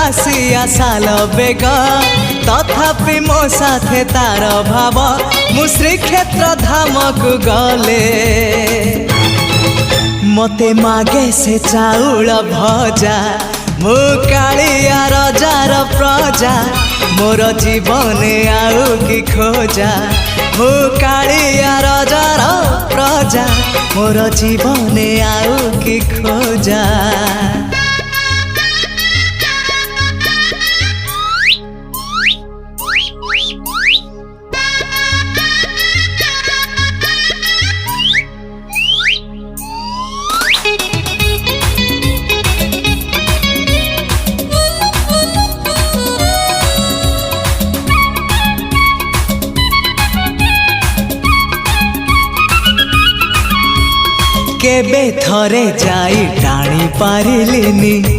Acacia साल bag तथापि मो साथे तार भाव मु श्रीक्षेत्र धाम को गले मते मागे से चाउल भजा मु कालिया रजार प्रजा मोर जीवन आउ कि खोजा मु कालिया रजार प्रजा मोर जीवन आउ कि खोजा। केबे थरे जाई टाणी पारिलिनी